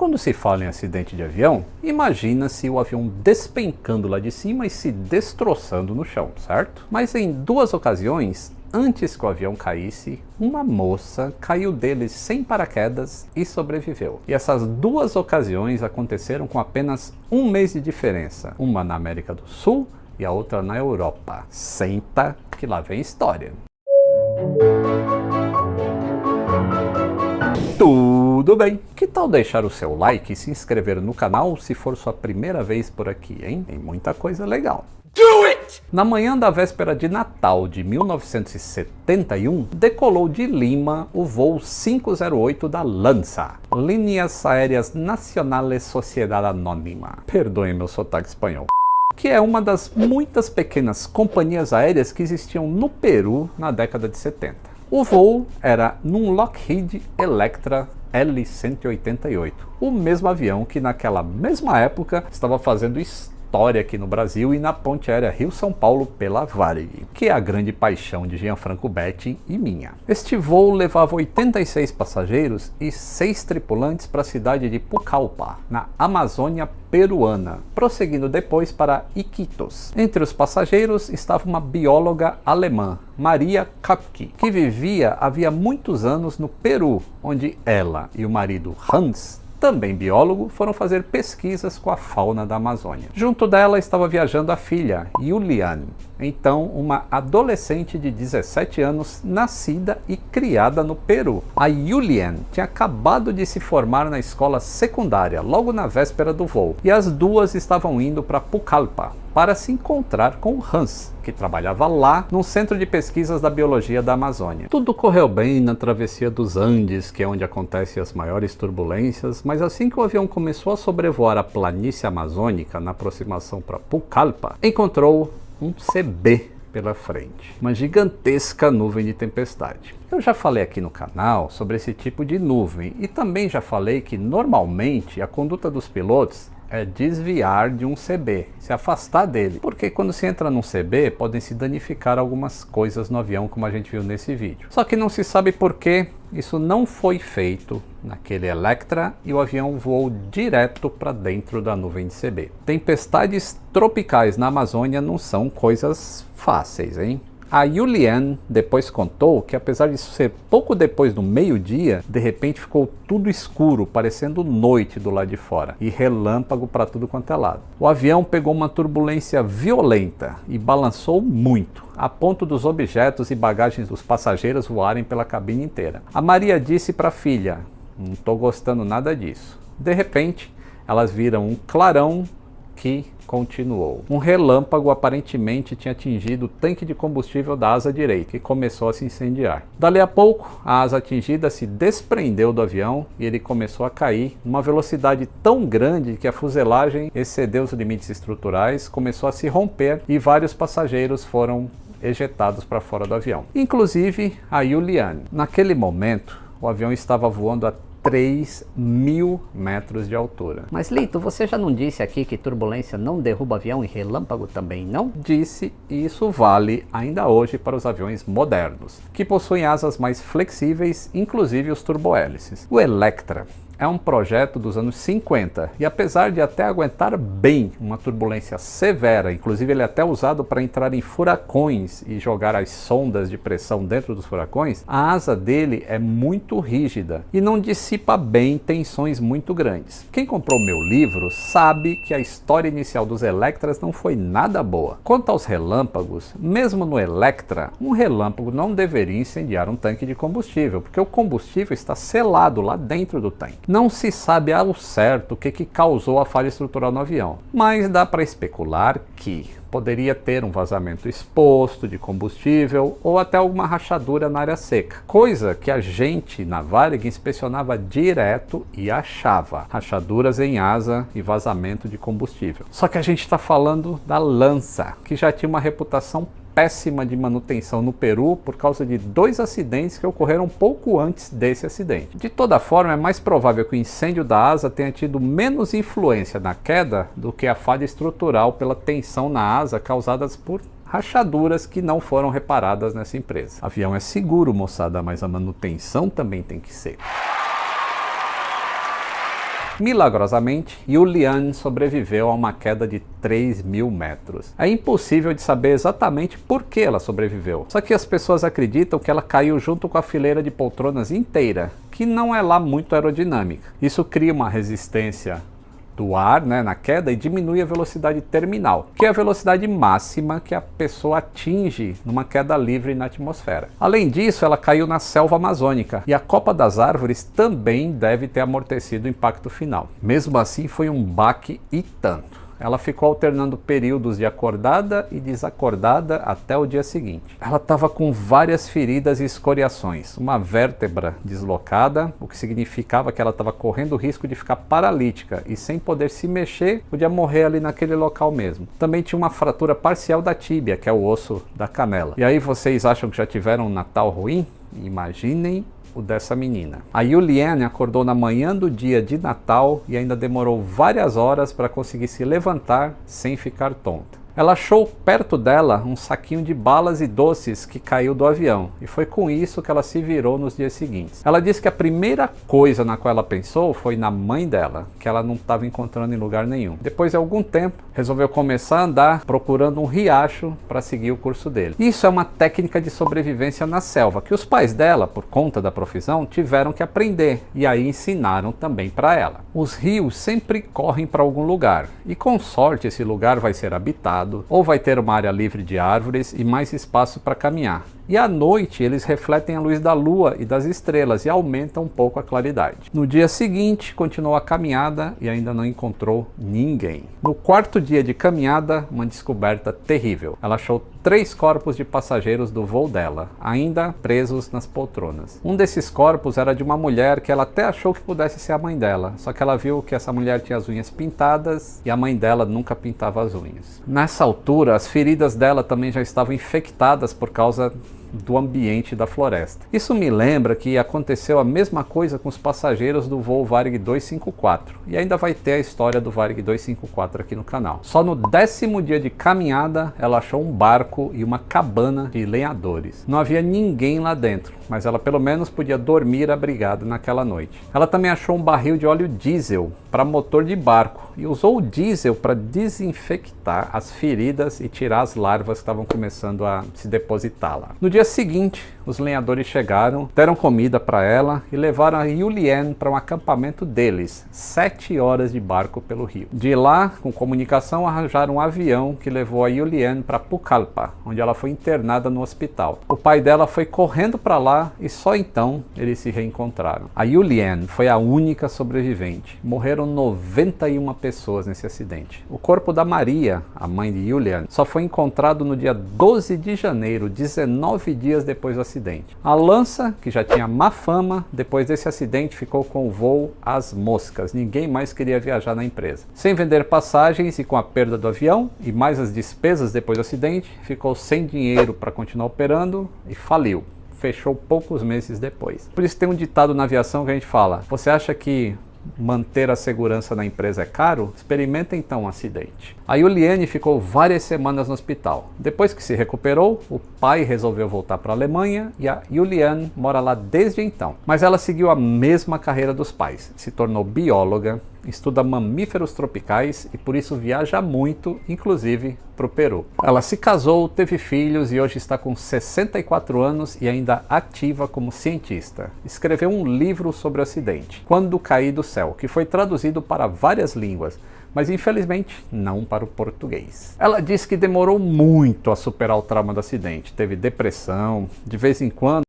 Quando se fala em acidente de avião, imagina-se o avião despencando lá de cima e se destroçando no chão, certo? Mas em duas ocasiões, antes que o avião caísse, uma moça caiu dele sem paraquedas e sobreviveu. E essas duas ocasiões aconteceram com apenas um mês de diferença. Uma na América do Sul e a outra na Europa. Senta que lá vem história. Tudo bem? Que tal deixar o seu like e se inscrever no canal se for sua primeira vez por aqui, hein? Tem muita coisa legal. Do it! Na manhã da véspera de Natal de 1971, decolou de Lima o voo 508 da LANSA, Líneas Aéreas Nacionales Sociedad Anónima. Perdoem meu sotaque espanhol. Que é uma das muitas pequenas companhias aéreas que existiam no Peru na década de 70. O voo era num Lockheed Electra L-188, o mesmo avião que naquela mesma época estava fazendo história aqui no Brasil e na ponte aérea Rio-São Paulo pela Varig, que é a grande paixão de Gianfranco Betti e minha. Este voo levava 86 passageiros e 6 tripulantes para a cidade de Pucallpa, na Amazônia peruana, prosseguindo depois para Iquitos. Entre os passageiros estava uma bióloga alemã, Maria Kapke, que vivia havia muitos anos no Peru, onde ela e o marido Hans, também biólogo, foram fazer pesquisas com a fauna da Amazônia. Junto dela estava viajando a filha, Juliane, então uma adolescente de 17 anos, nascida e criada no Peru. A Juliane tinha acabado de se formar na escola secundária, logo na véspera do voo, e as duas estavam indo para Pucallpa para se encontrar com Hans, que trabalhava lá no Centro de Pesquisas da Biologia da Amazônia. Tudo correu bem na travessia dos Andes, que é onde acontecem as maiores turbulências, mas assim que o avião começou a sobrevoar a planície amazônica na aproximação para Pucallpa, encontrou um CB pela frente, uma gigantesca nuvem de tempestade. Eu já falei aqui no canal sobre esse tipo de nuvem e também já falei que normalmente a conduta dos pilotos é desviar de um CB, se afastar dele, porque quando se entra num CB podem se danificar algumas coisas no avião, como a gente viu nesse vídeo. Só que não se sabe por que isso não foi feito naquele Electra e o avião voou direto para dentro da nuvem de CB. Tempestades tropicais na Amazônia não são coisas fáceis, hein? A Juliane depois contou que apesar de ser pouco depois do meio-dia, de repente ficou tudo escuro, parecendo noite do lado de fora, e relâmpago para tudo quanto é lado. O avião pegou uma turbulência violenta e balançou muito, a ponto dos objetos e bagagens dos passageiros voarem pela cabine inteira. A Maria disse para a filha: "Não estou gostando nada disso." De repente, elas viram um clarão que continuou. Um relâmpago aparentemente tinha atingido o tanque de combustível da asa direita e começou a se incendiar. Dali a pouco, a asa atingida se desprendeu do avião e ele começou a cair numa velocidade tão grande que a fuselagem excedeu os limites estruturais, começou a se romper e vários passageiros foram ejetados para fora do avião, inclusive a Juliane. Naquele momento, o avião estava voando a 3.000 metros de altura. Mas Lito, você já não disse aqui que turbulência não derruba avião e relâmpago também não? Disse, e isso vale ainda hoje para os aviões modernos, que possuem asas mais flexíveis, inclusive os turbohélices. O Electra é um projeto dos anos 50 e apesar de até aguentar bem uma turbulência severa, inclusive ele é até usado para entrar em furacões e jogar as sondas de pressão dentro dos furacões, a asa dele é muito rígida e não dissipa bem tensões muito grandes. Quem comprou meu livro sabe que a história inicial dos Electras não foi nada boa. Quanto aos relâmpagos, mesmo no Electra, um relâmpago não deveria incendiar um tanque de combustível, porque o combustível está selado lá dentro do tanque. Não se sabe ao certo o que causou a falha estrutural no avião, mas dá para especular que poderia ter um vazamento exposto de combustível ou até alguma rachadura na área seca, coisa que a gente na Varig inspecionava direto e achava rachaduras em asa e vazamento de combustível. Só que a gente está falando da LANSA, que já tinha uma reputação péssima de manutenção no Peru por causa de 2 acidentes que ocorreram pouco antes desse acidente. De toda forma, é mais provável que o incêndio da asa tenha tido menos influência na queda do que a falha estrutural pela tensão na asa causadas por rachaduras que não foram reparadas nessa empresa. Avião é seguro, moçada, mas a manutenção também tem que ser. Milagrosamente, Juliane sobreviveu a uma queda de 3.000 metros. É impossível de saber exatamente por que ela sobreviveu. Só que as pessoas acreditam que ela caiu junto com a fileira de poltronas inteira, que não é lá muito aerodinâmica. Isso cria uma resistência do ar, na queda, e diminui a velocidade terminal, que é a velocidade máxima que a pessoa atinge numa queda livre na atmosfera. Além disso, ela caiu na selva amazônica e a copa das árvores também deve ter amortecido o impacto final. Mesmo assim, foi um baque e tanto. Ela ficou alternando períodos de acordada e desacordada até o dia seguinte. Ela estava com várias feridas e escoriações, uma vértebra deslocada, o que significava que ela estava correndo o risco de ficar paralítica e sem poder se mexer, podia morrer ali naquele local mesmo. Também tinha uma fratura parcial da tíbia, que é o osso da canela. E aí vocês acham que já tiveram um Natal ruim? Imaginem o dessa menina. A Juliane acordou na manhã do dia de Natal e ainda demorou várias horas para conseguir se levantar sem ficar tonta. Ela achou perto dela um saquinho de balas e doces que caiu do avião, e foi com isso que ela se virou nos dias seguintes. Ela disse que a primeira coisa na qual ela pensou foi na mãe dela, que ela não estava encontrando em lugar nenhum. Depois de algum tempo, resolveu começar a andar procurando um riacho para seguir o curso dele. Isso é uma técnica de sobrevivência na selva, que os pais dela, por conta da profissão, tiveram que aprender, e aí ensinaram também para ela. Os rios sempre correm para algum lugar, e com sorte esse lugar vai ser habitado, ou vai ter uma área livre de árvores e mais espaço para caminhar. E à noite eles refletem a luz da lua e das estrelas e aumentam um pouco a claridade. No dia seguinte, continuou a caminhada e ainda não encontrou ninguém. No quarto dia de caminhada, uma descoberta terrível. Ela achou 3 corpos de passageiros do voo dela, ainda presos nas poltronas. Um desses corpos era de uma mulher que ela até achou que pudesse ser a mãe dela, só que ela viu que essa mulher tinha as unhas pintadas e a mãe dela nunca pintava as unhas. Nessa altura, as feridas dela também já estavam infectadas por causa do ambiente da floresta. Isso me lembra que aconteceu a mesma coisa com os passageiros do voo Varig 254, e ainda vai ter a história do Varig 254 aqui no canal. Só no 10º dia de caminhada, ela achou um barco e uma cabana de lenhadores. Não havia ninguém lá dentro, mas ela pelo menos podia dormir abrigada naquela noite. Ela também achou um barril de óleo diesel para motor de barco e usou o diesel para desinfectar as feridas e tirar as larvas que estavam começando a se depositar lá. No dia seguinte, os lenhadores chegaram, deram comida para ela e levaram a Juliane para um acampamento deles, 7 horas de barco pelo rio. De lá, com comunicação, arranjaram um avião que levou a Juliane para Pucallpa, onde ela foi internada no hospital. O pai dela foi correndo para lá e só então eles se reencontraram. A Juliane foi a única sobrevivente. Morreram 91 pessoas nesse acidente. O corpo da Maria, a mãe de Juliane, só foi encontrado no dia 12 de janeiro, 19 dias depois do acidente. A Lança, que já tinha má fama, depois desse acidente ficou com o voo às moscas. Ninguém mais queria viajar na empresa. Sem vender passagens e com a perda do avião e mais as despesas depois do acidente, ficou sem dinheiro para continuar operando e faliu. Fechou poucos meses depois. Por isso tem um ditado na aviação que a gente fala: você acha que manter a segurança na empresa é caro? Experimenta então um acidente. A Juliane ficou várias semanas no hospital. Depois que se recuperou, o pai resolveu voltar para a Alemanha e a Juliane mora lá desde então. Mas ela seguiu a mesma carreira dos pais. Se tornou bióloga, estuda mamíferos tropicais e por isso viaja muito, inclusive para o Peru. Ela se casou, teve filhos e hoje está com 64 anos e ainda ativa como cientista. Escreveu um livro sobre o acidente, Quando Caí do Céu, que foi traduzido para várias línguas, mas infelizmente não para o português. Ela disse que demorou muito a superar o trauma do acidente, teve depressão, de vez em quando